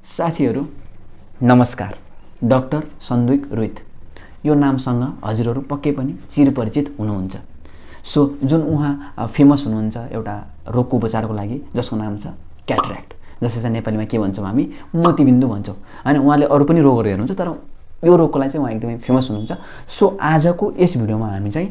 साथीहरू नमस्कार। डाक्टर सन्दुक रोहित यो नामसँग हजुरहरू पक्कै पनि चिरपरिचित हुनुहुन्छ। सो जुन उहाँ फेमस हुनुहुन्छ एउटा रोगको उपचारको लागि जसको नाम छ क्याटरेक्ट, जसलाई चाहिँ नेपालीमा के भन्छौँ हामी मोतीबिन्दु भन्छौँ हैन। उहाँले अरू पनि रोगहरू हेर्नुहुन्छ तर यो रोगको लागि चाहिँ उहाँ एकदमै फेमस हुनुहुन्छ। सो आजको यस भिडियोमा हामी चाहिँ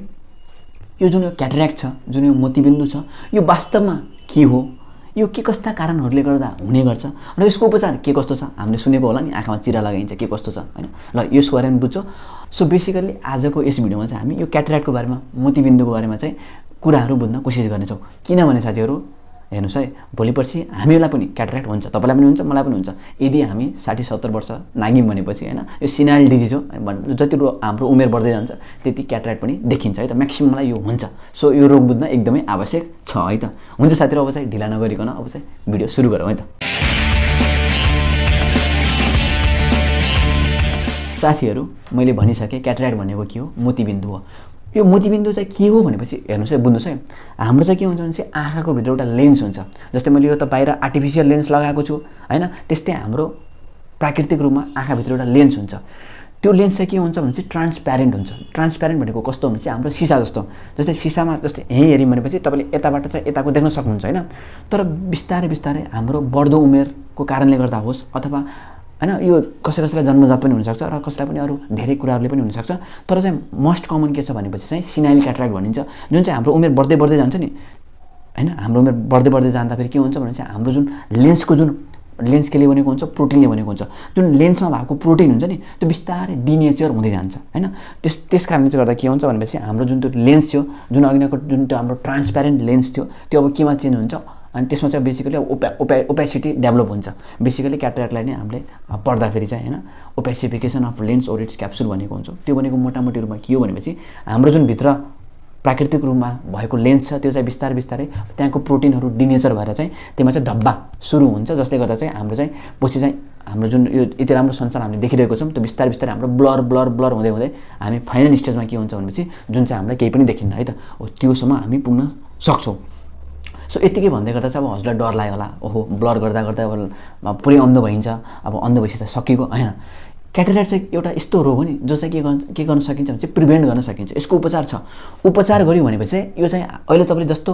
यो जुन यो क्याटरेक्ट छ, जुन यो मोतीबिन्दु छ, यो वास्तवमा के हो, यो के कस्ता कारणहरूले गर्दा हुने गर्छ र यसको उपचार के कस्तो छ। हामीले सुनेको होला नि आँखामा चिरा लगाइन्छ के कस्तो छ हैन। ल यसको बारेमा बुझ्छौँ। सो बेसिकली आजको यस भिडियोमा चाहिँ हामी यो क्याटरेक्टको बारेमा, मोतीबिन्दुको बारेमा चाहिँ कुराहरू बुझ्न कोसिस गर्नेछौँ। किनभने साथीहरू हेर्नुहोस् है, भोलि पर्सि हामीलाई पनि क्याटरेक्ट हुन्छ, तपाईँलाई पनि हुन्छ, मलाई पनि हुन्छ। यदि हामी 60-70 वर्ष नाग्यौँ भनेपछि हैन, यो सिनाइल डिजिज हो। जति हाम्रो उमेर बढ्दै जान्छ त्यति क्याटरेक्ट पनि देखिन्छ है त। म्याक्सिममलाई यो हुन्छ। सो यो रोग बुझ्न एकदमै आवश्यक छ है त। हुन्छ साथीहरू, अब चाहिँ ढिला नगरिकन अब चाहिँ भिडियो सुरु गरौँ है त। साथीहरू मैले भनिसकेँ क्याटरेक्ट भनेको के हो, मोतीबिन्दु हो। यो मोतीबिन्दु चाहिँ के हो भनेपछि हेर्नुहोस् है, बुझ्नुहोस् है। हाम्रो चाहिँ के हुन्छ भने चाहिँ आँखाको भित्र एउटा लेन्स हुन्छ। जस्तै मैले यो त बाहिर आर्टिफिसियल लेन्स लगाएको छु हैन, त्यस्तै हाम्रो प्राकृतिक रूपमा आँखाभित्र एउटा लेन्स हुन्छ। त्यो लेन्स चाहिँ के हुन्छ भने चाहिँ ट्रान्सप्यारेन्ट हुन्छ। ट्रान्सप्यारेन्ट भनेको कस्तो हुन्छ चाहिँ हाम्रो सिसा जस्तो। जस्तै सिसामा जस्तै यहीँ हेऱ्यौँ भनेपछि तपाईँले यताबाट चाहिँ यताको देख्न सक्नुहुन्छ हैन। तर बिस्तारै बिस्तारै हाम्रो बढ्दो उमेरको कारणले गर्दा होस् अथवा हैन, यो कसैलाई जन्मजात पनि हुनसक्छ र कसैलाई पनि अरू धेरै कुराहरूले पनि हुनसक्छ। तर चाहिँ मोस्ट कमन के छ भनेपछि चाहिँ सिनाइल क्याटरेक्ट भनिन्छ। जुन चाहिँ हाम्रो उमेर बढ्दै बढ्दै जान्छ नि हैन, हाम्रो उमेर बढ्दै बढ्दै जाँदाखेरि के हुन्छ भने चाहिँ हाम्रो जुन लेन्सको जुन लेन्स केले बनेको हुन्छ, प्रोटिनले बनेको हुन्छ। जुन लेन्समा भएको प्रोटिन हुन्छ नि त्यो बिस्तारै डिनेचर हुँदै जान्छ हैन। त्यस कारणले चाहिँ गर्दा के हुन्छ भनेपछि हाम्रो जुन त्यो लेन्स थियो, जुन अघिको जुन त्यो हाम्रो ट्रान्सप्यारेन्ट लेन्स थियो, त्यो अब केमा चेन्ज हुन्छ अनि त्यसमा चाहिँ बेसिकली ओपेसिटी डेभलप हुन्छ। बेसिकली क्याटरेक्टलाई नै हामीले पढ्दाखेरि चाहिँ हैन opacification of lens or its capsule भनेको हुन्छ। त्यो भनेको मोटामोटी रूपमा के हो भनेपछि हाम्रो जुन भित्र प्राकृतिक रूपमा भएको लेन्स छ त्यो चाहिँ बिस्तारै बिस्तारै त्यहाँको प्रोटिनहरू डिनेचर भएर चाहिँ त्यसमा चाहिँ धब्बा सुरु हुन्छ। जसले गर्दा चाहिँ हाम्रो चाहिँ पछि चाहिँ हाम्रो जुन यो यति राम्रो संसार हामीले देखिरहेको छौँ त्यो बिस्तारै बिस्तारै हाम्रो ब्लर हुँदै हुँदै हामी फाइनल स्टेजमा के हुन्छ भनेपछि जुन चाहिँ हामीलाई केही पनि देखिन्न है त, हो त्योसम्म हामी पुग्न सक्छौँ। सो यतिकै भन्दै गर्दा चाहिँ अब हजुरलाई डर लाग्यो होला, ओहो ब्लर गर्दा गर्दा अब पुरै अन्ध भइन्छ, अब अन्ध भएपछि त सकिएको हैन। क्याटरेक्ट चाहिँ एउटा यस्तो रोग हो नि जो चाहिँ के गर्न सकिन्छ भने चाहिँ प्रिभेन्ट गर्न सकिन्छ। यसको उपचार छ। उपचार गर्यो भनेपछि चाहिँ यो चाहिँ अहिले तपाईँले जस्तो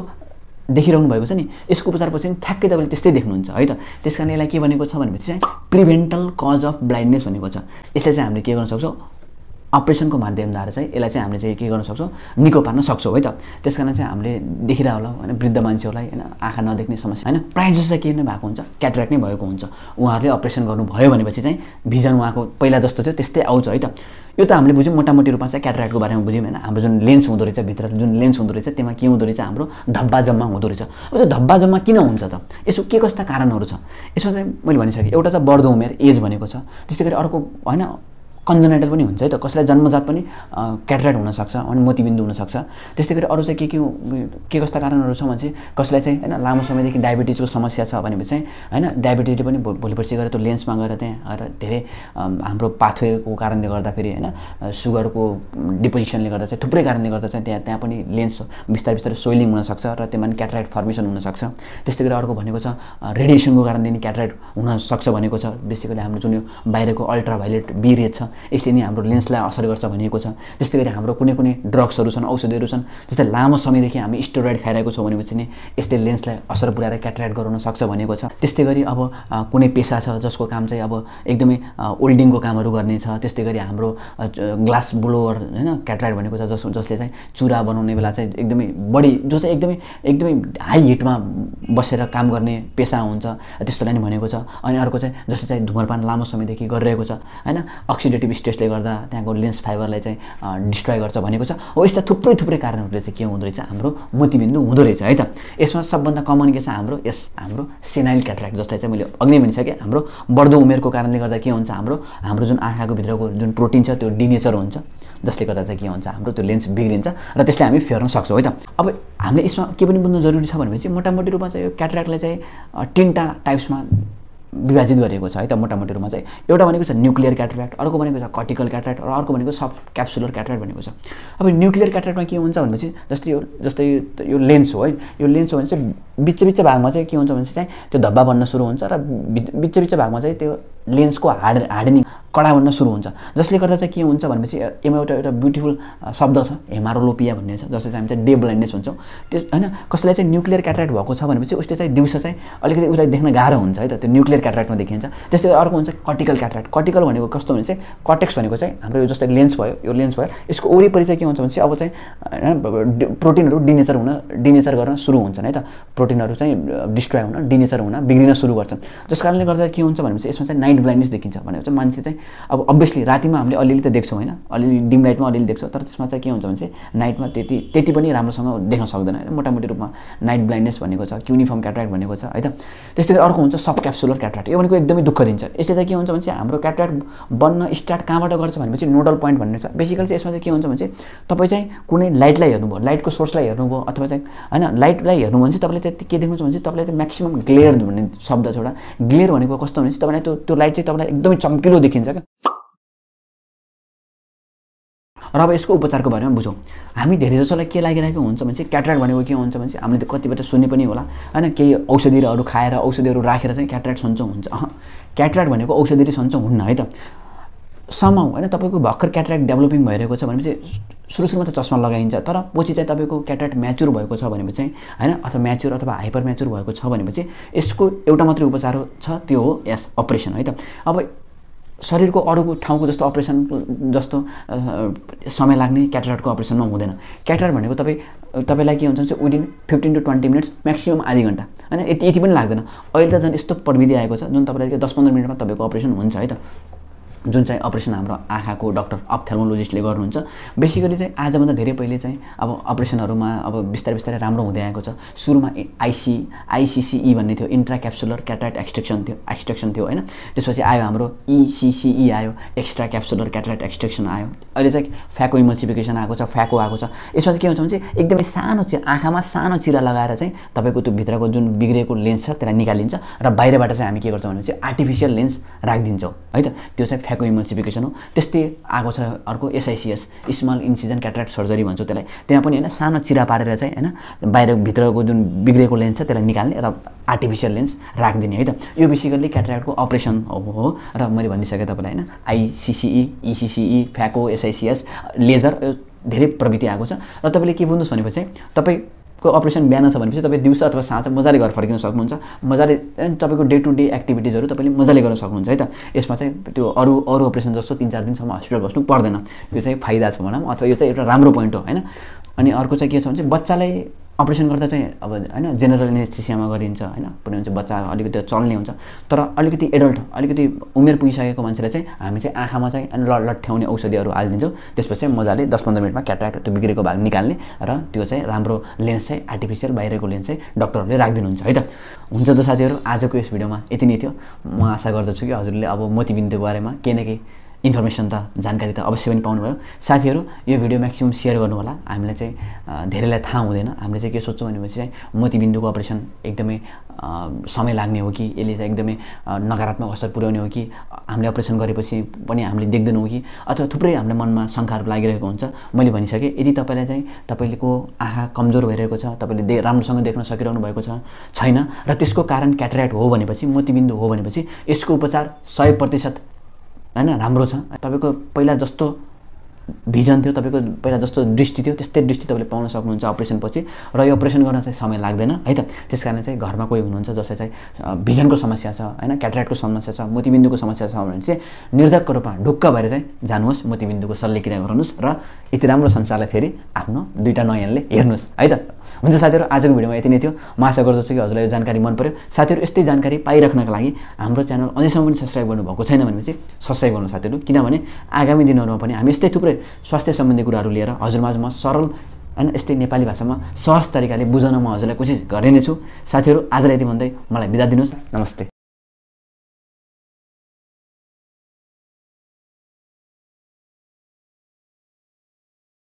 देखिरहनु भएको छ नि यसको उपचारपछि ठ्याक्कै तपाईँले त्यस्तै देख्नुहुन्छ है त। त्यस कारण यसलाई के भनेको छ भनेपछि चाहिँ प्रिभेन्टल कज अफ ब्लाइन्डनेस भनेको छ। यसलाई चाहिँ हामीले के गर्न सक्छौँ, अपरेसनको माध्यमद्वारा चाहिँ यसलाई चाहिँ हामीले चाहिँ के गर्न सक्छौँ, निको पार्न सक्छौँ है त। त्यस कारण चाहिँ हामीले देखिरहेको होला होइन वृद्ध मान्छेहरूलाई होइन आँखा नदेख्ने समस्या होइन प्रायः जस्तो चाहिँ के नै भएको हुन्छ, क्याटरेक्ट नै भएको हुन्छ। उहाँहरूले अपरेसन गर्नुभयो भनेपछि चाहिँ भिजन उहाँको पहिला जस्तो थियो त्यस्तै आउँछ है त। यो त हामीले बुझ्यौँ मोटामोटी रूपमा चाहिँ क्याटरेक्टको बारेमा बुझ्यौँ होइन। हाम्रो जुन लेन्स हुँदो रहेछ भित्र जुन लेन्स हुँदो रहेछ त्यसमा के हुँदो रहेछ, हाम्रो धब्बा जम्मा हुँदो रहेछ। अब त्यो धब्बा जम्मा किन हुन्छ त, यसो के कस्ता कारणहरू छ यसमा चाहिँ मैले भनिसकेँ। एउटा चाहिँ बढ्दो उमेर एज भनेको छ। त्यस्तै गरी अर्को होइन कन्जेनाइटल पनि हुन्छ है त, कसैलाई जन्मजात पनि क्याटरेक्ट हुनसक्छ अनि मोतीबिन्दु हुनसक्छ। त्यस्तै गरी अरू चाहिँ के कस्ता कारणहरू छ भने चाहिँ कसैलाई चाहिँ होइन लामो समयदेखि डायबिटिजको समस्या छ भनेपछि चाहिँ होइन डायबिटिजले पनि भोलि पर्सि गएर त्यो लेन्समा गएर त्यहाँ धेरै हाम्रो पाथवेको कारणले गर्दाखेरि होइन सुगरको डिपोजिसनले गर्दा चाहिँ थुप्रै कारणले गर्दा चाहिँ त्यहाँ पनि लेन्स बिस्तारै बिस्तारै सोइलिङ हुनसक्छ र त्यसमा पनि क्याटरेक्ट फर्मेसन हुनसक्छ। त्यस्तै गरी अर्को भनेको छ रेडिएसनको कारणले नि क्याटरेक्ट हुनसक्छ भनेको छ। बेसिकली हाम्रो जुन यो बाहिरको अल्ट्राभायोलेट बी रेज छ यसले नि हाम्रो लेन्सलाई असर गर्छ भनिएको छ। त्यस्तै गरी हाम्रो कुनै ड्रग्सहरू छन्, औषधिहरू छन्, जस्तै लामो समयदेखि हामी स्टेरोइड खाइरहेको छौँ भनेपछि नि यसले लेन्सलाई असर पुर्याएर क्याटरेक्ट गराउन सक्छ भनेको छ। त्यस्तै गरी अब कुनै पेसा छ जसको काम चाहिँ अब एकदमै ओल्डिङको कामहरू गर्ने छ। त्यस्तै गरी हाम्रो ग्लास ब्लोवर होइन क्याटरेक्ट भनेको छ जसले चाहिँ चुरा बनाउने बेला चाहिँ एकदमै बढी जो चाहिँ एकदमै हाई हिटमा बसेर काम गर्ने पेसा हुन्छ त्यस्तोलाई नि भनेको छ। अनि अर्को चाहिँ जसले चाहिँ धुम्रपान लामो समयदेखि गरिरहेको छ होइन अक्सिडेटिभ स्ट्रेसले गर्दा त्यहाँको लेन्स फाइबरलाई चाहिँ डिस्ट्रोय गर्छ भनेको छ। हो यस्ता थुप्रै कारणहरूले चाहिँ के हुँदो रहेछ, हाम्रो मोतीबिन्दु हुँदो रहेछ है त। यसमा सबभन्दा कमन के छ हाम्रो हाम्रो सिनाइल क्याटरेक्ट, जसलाई चाहिँ मैले अघि नै भनिसकेँ हाम्रो बढ्दो उमेरको कारणले गर्दा के हुन्छ हाम्रो जुन आँखाको भित्रको जुन प्रोटिन छ त्यो डिनेचर हुन्छ जसले गर्दा चाहिँ के हुन्छ हाम्रो त्यो लेन्स बिग्रिन्छ र त्यसले हामी फेर्न सक्छौँ है त। अब हामीले यसमा के पनि बुझ्नु जरुरी छ भनेपछि मोटामोटी रूपमा चाहिँ यो क्याटरेक्टलाई चाहिँ 3टा टाइप्समा विभाजित गरिएको छ है त मोटामोटी रूपमा चाहिँ। एउटा भनेको छ न्युक्लियर क्याटरेक्ट, अर्को भनेको छ कर्टिकल क्याटरेक्ट र अर्को भनेको सब क्याप्सुलर क्याटरेक्ट भनेको छ। अब न्युक्लियर क्याटरेक्टमा के हुन्छ भनेपछि जस्तै यो लेन्स हो है, यो लेन्स हो भने चाहिँ बिच भागमा चाहिँ के हुन्छ भनेपछि चाहिँ त्यो धब्बा बन्न सुरु हुन्छ र बिच भागमा चाहिँ त्यो लेन्सको हार्डनिङ कडा बन्न सुरु हुन्छ, जसले गर्दा चाहिँ के हुन्छ भनेपछि यसमा एउटा ब्युटिफुल शब्द छ हेमारोलोपिया भन्ने छ, जसले चाहिँ हामी चाहिँ डे ब्लाइन्डनेस भन्छौँ त्यो हैन। कसैलाई चाहिँ न्युक्लियर क्याटरेक्ट भएको छ भनेपछि उसले चाहिँ दिउँसो चाहिँ अलिकति उसलाई देख्न गाह्रो हुन्छ है त, त्यो न्युक्लियर क्याटरेक्टमा देखिन्छ। त्यस्तै अर्को हुन्छ कर्टिकल क्याटरेक्ट। कर्टिकल भनेको कस्तो भने चाहिँ कर्टेक्स भनेको चाहिँ हाम्रो यो जस्तै लेन्स भयो, यो लेन्स भयो, यसको वरिपरि चाहिँ के हुन्छ भनेपछि अब चाहिँ प्रोटिनहरू डिनेचर गर्न सुरु हुन्छन् है त, प्रोटिनहरू चाहिँ डिस्ट्रोय हुन, डिनेचर हुन, बिग्रिन सुरु गर्छन्, जस कारणले गर्दा के हुन्छ भनेपछि यसमा चाहिँ नाइट ब्लाइन्डनेस देखिन्छ। भनेको चाहिँ मान्छे चाहिँ अब अभियसली रातिमा हामीले अलिअलि त देख्छौँ होइन, अलिअलि डिम लाइटमा अलिअलि देख्छौँ, तर त्यसमा चाहिँ के हुन्छ भने चाहिँ नाइटमा त्यति पनि राम्रोसँग देख्न सक्दैन होइन। मोटामोटी रूपमा नाइट ब्लाइन्डनेस भनेको छ, क्युनिफर्म क्याटरेक्ट भनेको छ है त। त्यस्तै अर्को हुन्छ सब क्याप्सुलर क्याटरेक्ट। यो भनेको एकदमै दुःख दिन्छ। यसले चाहिँ के हुन्छ भने चाहिँ हाम्रो क्याटरेक्ट बन्न स्टार्ट कहाँबाट गर्छ भनेपछि नोडल पोइन्ट भन्ने छ। बेसिकली चाहिँ यसमा चाहिँ के हुन्छ भने चाहिँ तपाईँ चाहिँ कुनै लाइटलाई हेर्नुभयो, लाइटको सोर्सलाई हेर्नुभयो अथवा चाहिँ होइन लाइटलाई हेर्नु भने चाहिँ तपाईँले चाहिँ के देख्नुहुन्छ भने चाहिँ तपाईँलाई चाहिँ म्याक्सिमम ग्लेयर भन्ने शब्द छ एउटा। ग्लेयर भनेको कस्तो भने चाहिँ तपाईँलाई त्यो लाइट चाहिँ तपाईँलाई एकदमै चम्किलो देखिन्छ क्या। र अब यसको उपचारको बारेमा बुझौँ। हामी धेरै जसोलाई के लागिरहेको हुन्छ भने चाहिँ क्याटरेक्ट भनेको के हुन्छ भने चाहिँ हामीले त कतिपल्ट सुन्ने पनि होला होइन, केही औषधिहरू खाएर औषधिहरू राखेर चाहिँ क्याटरेक्ट सन्चो हुन्छ। क्याटरेक्ट भनेको औषधिले सन्चो हुन्न है त। समाउ होइन तपाईँको भर्खर क्याटरेक्ट डेभलपिङ भइरहेको छ भनेपछि सुरुमा त चस्मा लगाइन्छ, तर पछि चाहिँ तपाईँको क्याटरेक्ट म्याच्योर भएको छ भनेपछि चाहिँ होइन, अथवा म्याच्योर अथवा हाइपर म्याच्योर भएको छ भनेपछि यसको एउटा मात्रै उपचार छ, त्यो हो यस अपरेसन है त। अब शरीरको अरूको ठाउँको जस्तो अपरेसन जस्तो समय लाग्ने क्याटरेक्टको अपरेसनमा हुँदैन। क्याटरेक्ट भनेको तपाईँलाई के हुन्छ भने चाहिँ विदिन 15 to 20 मिनट्स म्याक्सिमम आधी घन्टा होइन, यति पनि लाग्दैन। अहिले त झन् यस्तो प्रविधि आएको छ जुन तपाईँलाई 10-15 मिनटमा तपाईँको अपरेसन हुन्छ है त, जुन चाहिँ अपरेसन हाम्रो आँखाको डक्टर अप्थेल्मोलोजिस्टले गर्नुहुन्छ। बेसिकली चाहिँ आजभन्दा धेरै पहिले चाहिँ अब अपरेसनहरूमा अब बिस्तारै राम्रो हुँदै आएको छ। सुरुमा आइसिसिई भन्ने थियो, इन्ट्रा क्याप्सुलर क्याटरेक्ट एक्सट्रेक्सन थियो होइन। त्यसपछि आयो हाम्रो इसिसिई आयो, एक्स्ट्रा क्याप्सुलर क्याटरेक्ट एक्सट्रेक्सन आयो। अहिले चाहिँ फ्याको इमल्सिफिकेसन आएको छ, फ्याको आएको छ। यसमा चाहिँ के हुन्छ भने चाहिँ एकदमै सानो आँखामा सानो चिरा लगाएर चाहिँ तपाईँको त्यो भित्रको जुन बिग्रेको लेन्स छ त्यसलाई निकालिन्छ र बाहिरबाट चाहिँ हामी के गर्छौँ भने चाहिँ आर्टिफिसियल लेन्स राखिदिन्छौँ है त। त्यो चाहिँ फ्याको इमल्सिफिकेसन हो। त्यस्तै आएको छ अर्को एसआइसिएस, स्मल इन्सिजन क्याटरेक्ट सर्जरी भन्छौँ त्यसलाई। त्यहाँ पनि होइन सानो चिरा पारेर चाहिँ होइन भित्रको जुन बिग्रेको लेन्स छ त्यसलाई निकाल्ने र आर्टिफिसियल लेन्स राखिदिने है त। यो बेसिकली क्याटरेक्टको अपरेसन हो र मैले भनिसकेँ तपाईँलाई होइन। आइसिसिई, इसिसिई, फ्याको, एसआइसिएस, लेजर धेरै प्रविधि आएको छ। र तपाईँले के बुझ्नुहोस् भनेपछि तपाईँको अपरेसन बिहान छ भनेपछि तपाईँ दिउँसो अथवा साँझ मजाले घर फर्किन सक्नुहुन्छ, मजाले तपाईँको डे टु डे एक्टिभिटिजहरू तपाईँले मजाले गर्न सक्नुहुन्छ है त। यसमा चाहिँ त्यो अरू अपरेसन जस्तो 3-4 दिनसम्म हस्पिटल बस्नु पर्दैन। यो चाहिँ फाइदा छ भनौँ, अथवा यो चाहिँ एउटा राम्रो पोइन्ट हो होइन। अनि अर्को चाहिँ के छ भने चाहिँ बच्चालाई अपरेसन गर्दा चाहिँ अब होइन जेनरल एनेस्थेसियामा गरिन्छ होइन, पुरै हुन्छ बच्चा अलिकति चल्ने हुन्छ, तर अलिकति एडल्ट अलिकति उमेर पुगिसकेको मान्छेलाई चाहिँ हामी चाहिँ आँखामा चाहिँ लट्ठ्याउने औषधिहरू हालिदिन्छौँ। त्यसपछि मजाले 10-15 मिनटमा क्याटरेक्ट त्यो बिग्रेको भाग निकाल्ने र त्यो चाहिँ राम्रो लेन्स चाहिँ आर्टिफिसियल बाहिरको लेन्स चाहिँ डक्टरहरूले राखिदिनुहुन्छ है त। हुन्छ त साथीहरू, आजको यस भिडियोमा यति नै थियो। म आशा गर्दछु कि हजुरले अब मोतीबिन्दुको बारेमा केही न केही इन्फर्मेसन त जानकारी त अवश्य पनि पाउनुभयो। साथीहरू यो भिडियो म्याक्सिमम सेयर गर्नु होला। हामीलाई चाहिँ धेरैलाई थाहा हुँदैन। हामीले चाहिँ के सोच्छौँ भनेपछि चाहिँ मोतीबिन्दुको अपरेसन एकदमै समय लाग्ने हो कि यसले चाहिँ एकदमै नकारात्मक असर पुर्याउने हो कि हामीले अपरेसन गरेपछि पनि हामीले देख्दैनौँ कि, अथवा थुप्रै हाम्रो मनमा शङ्काहरू लागिरहेको हुन्छ। मैले भनिसकेँ, यदि तपाईँलाई चाहिँ तपाईँको आँखा कमजोर भइरहेको छ, तपाईँले राम्रोसँग देख्न सकिरहनु भएको छैन र त्यसको कारण क्याटरेक्ट हो भनेपछि, मोतीबिन्दु हो भनेपछि यसको उपचार 100% होइन राम्रो छ। तपाईँको पहिला जस्तो भिजन थियो, तपाईँको पहिला जस्तो दृष्टि थियो, त्यस्तै दृष्टि तपाईँले पाउन सक्नुहुन्छ अपरेसनपछि। र यो अपरेसन गर्न चाहिँ समय लाग्दैन है त। त्यस कारण चाहिँ घरमा कोही हुनुहुन्छ जसलाई चाहिँ भिजनको समस्या छ होइन, क्याटरेक्टको समस्या छ, मोतीबिन्दुको समस्या छ भने चाहिँ निर्धक्क रूपमा ढुक्क भएर चाहिँ जानुहोस्, मोतीबिन्दुको शल्यक्रिया गराउनुहोस् र यति राम्रो संसारलाई फेरि आफ्नो 2टा नयनले हेर्नुहोस् है त। हुन्छ साथीहरू, आजको भिडियोमा यति नै थियो। म आशा गर्दछु कि हजुरलाई यो जानकारी मन पर्यो। साथीहरू, यस्तै जानकारी पाइराख्नका लागि हाम्रो च्यानल अझैसम्म पनि सब्सक्राइब गर्नुभएको छैन भनेपछि सब्सक्राइब गर्नु साथीहरू, किनभने आगामी दिनहरूमा पनि हामी यस्तै थुप्रै स्वास्थ्य सम्बन्धी कुराहरू लिएर हजुरमाझ म सरल होइन यस्तै नेपाली भाषामा सहज तरिकाले बुझाउन म हजुरलाई कोसिस गर्ने नै छु। साथीहरू, आजलाई यति भन्दै मलाई बिदा दिनुहोस्। नमस्ते।